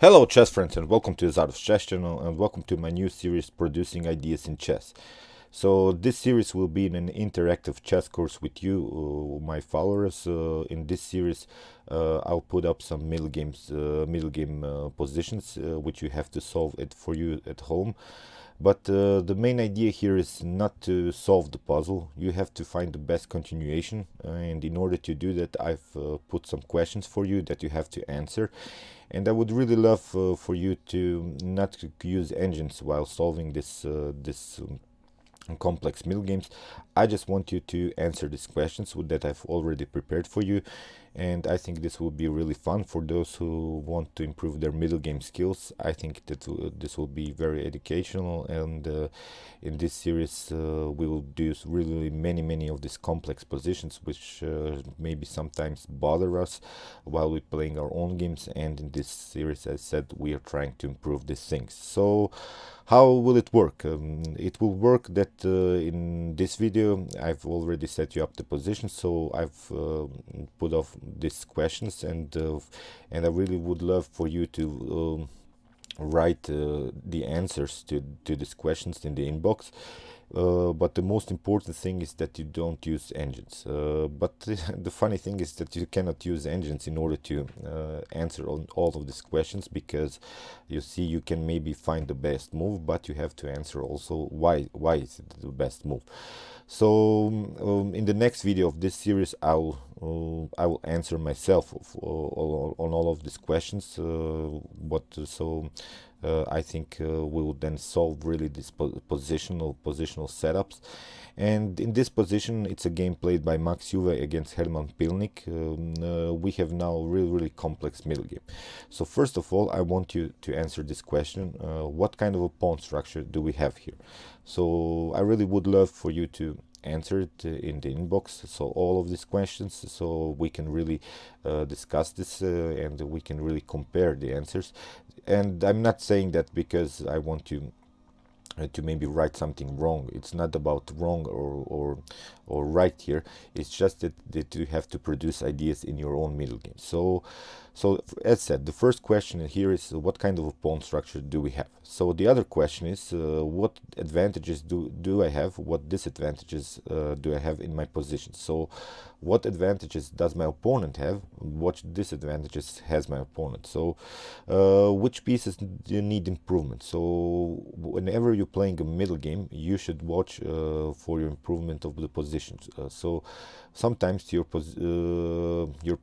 Hello chess friends and welcome to Jozarov's chess channel and welcome to my new series Producing Ideas in Chess. So this series will be an interactive chess course with you, my followers. In this series I'll put up some middle game positions which you have to solve it for you at home. But the main idea here is not to solve the puzzle. You have to find the best continuation, and in order to do that, I've put some questions for you that you have to answer. And I would really love for you to not use engines while solving this complex middle games. I just want you to answer these questions that I've already prepared for you, and I think this will be really fun for those who want to improve their middle game skills. I think that this will be very educational, and in this series we will do really many of these complex positions which maybe sometimes bother us while we're playing our own games, and in this series, as I said, we are trying to improve these things. So how will it work? It will work that in this video I've already set you up the position, so I've put off these questions, and I really would love for you to write the answers to these questions in the inbox. But the most important thing is that you don't use engines. But the funny thing is that you cannot use engines in order to answer on all of these questions, because you see, you can maybe find the best move, but you have to answer also why is it the best move. So in the next video of this series, I will answer myself on all of these questions. I think we will then solve really this positional setups. And in this position, it's a game played by Max Juve against Herman Pilnik. We have now really complex middle game. So first of all, I want you to answer this question: what kind of a pawn structure do we have here? So I really would love for you to answer it in the inbox, so all of these questions, so we can really discuss this, and we can really compare the answers. And I'm not saying that because I want you to maybe write something wrong. It's not about wrong or right here. It's just that you have to produce ideas in your own middle game. So as said, the first question here is what kind of a pawn structure do we have? So the other question is what advantages do I have? What disadvantages do I have in my position? So what advantages does my opponent have? What disadvantages has my opponent? So which pieces do you need improvement? So whenever you're playing a middle game, you should watch for your improvement of the positions. So sometimes your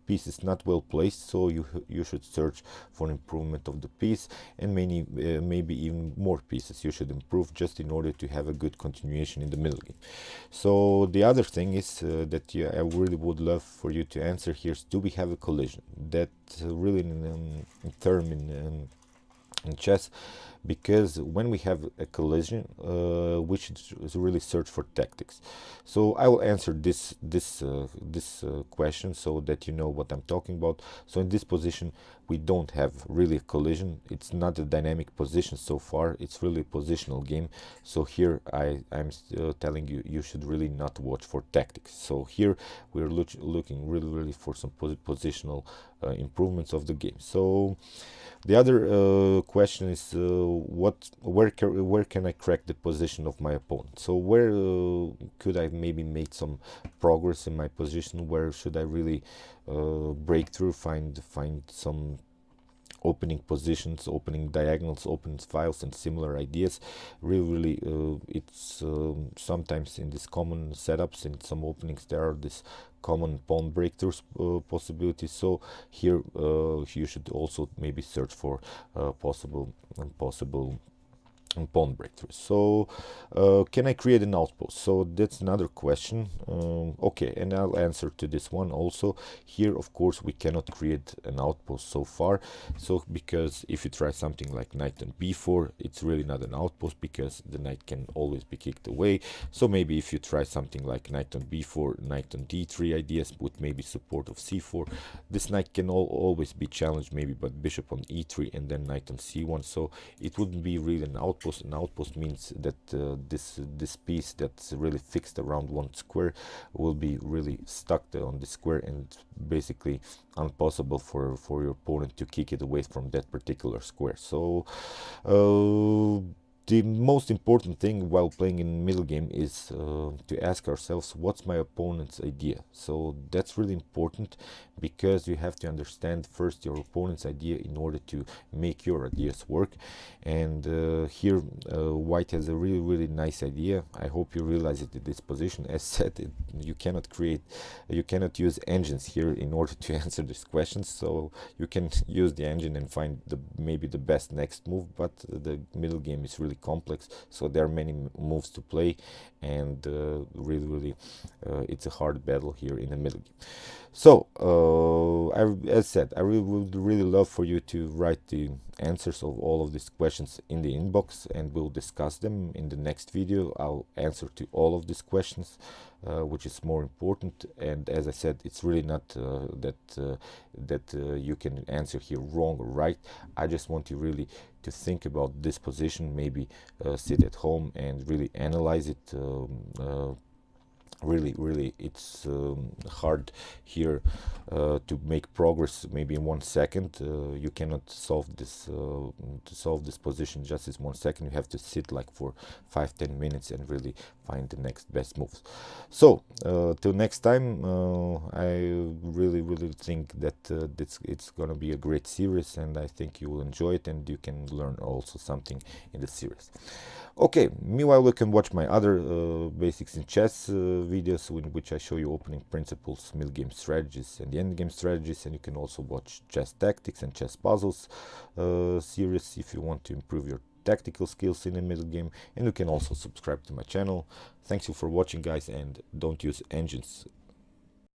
piece is not well placed, so you should search for improvement of the piece, and maybe even more pieces you should improve just in order to have a good continuation in the middle game. So the other thing is that I really would love for you to answer here is, do we have a collision? That really in term in chess, because when we have a collision, we should really search for tactics. So I will answer this question so that you know what I'm talking about. So in this position, we don't have really a collision. It's not a dynamic position so far. It's really a positional game. So here I'm telling you, you should really not watch for tactics. So here we're looking really for some positional improvements of the game. So the other question is where can I crack the position of my opponent? So where could I maybe make some progress in my position? Where should I really break through, find some opening positions, opening diagonals, opening files, and similar ideas? Really it's sometimes in these common setups, in some openings, there are this common pawn breakthroughs possibilities. So here you should also maybe search for possible pawn breakthroughs. So can I create an outpost? So that's another question. Okay, and I'll answer to this one also. Here, of course, we cannot create an outpost so far. So because if you try something like knight on b4, it's really not an outpost, because the knight can always be kicked away. So maybe if you try something like knight on b4, knight on d3 ideas with maybe support of c4, this knight can always be challenged maybe by bishop on e3 and then knight on c1. So it wouldn't be really an outpost, outpost. An outpost means that this piece that's really fixed around one square will be really stuck on the square, and basically impossible for your opponent to kick it away from that particular square. So the most important thing while playing in middle game is to ask ourselves, what's my opponent's idea? So that's really important, because you have to understand first your opponent's idea in order to make your ideas work. And here white has a really nice idea. I hope you realize it in this position. As said, you cannot use engines here in order to answer these questions, so you can use the engine and find maybe the best next move, but the middle game is really complex, so there are many moves to play, and really it's a hard battle here in the middle game. So as said, I would really love for you to write the answers of all of these questions in the inbox, and we'll discuss them in the next video. I'll answer to all of these questions, which is more important. And as I said, it's really not that you can answer here wrong or right. I just want you really to think about this position, maybe sit at home and really analyze it. Really it's hard here to make progress maybe in 1 second. You cannot solve this position just in 1 second. You have to sit like for 5-10 minutes and really find the next best moves. So till next time, I really think that it's gonna be a great series, and I think you will enjoy it, and you can learn also something in the series. Okay, meanwhile you can watch my other basics in chess videos, in which I show you opening principles, middle game strategies, and the end game strategies. And you can also watch chess tactics and chess puzzles series if you want to improve your tactical skills in the middle game. And you can also subscribe to my channel. Thanks you for watching, guys, and don't use engines.